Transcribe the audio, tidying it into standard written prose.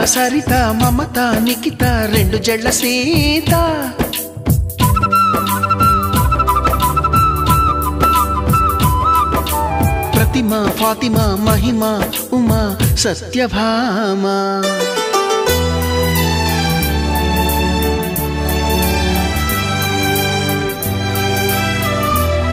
సరిత మమత నిఖిత రెండు జడ్ల సీత ప్రతిమ ఫాతిమా మహిమ ఉమా సత్యభామ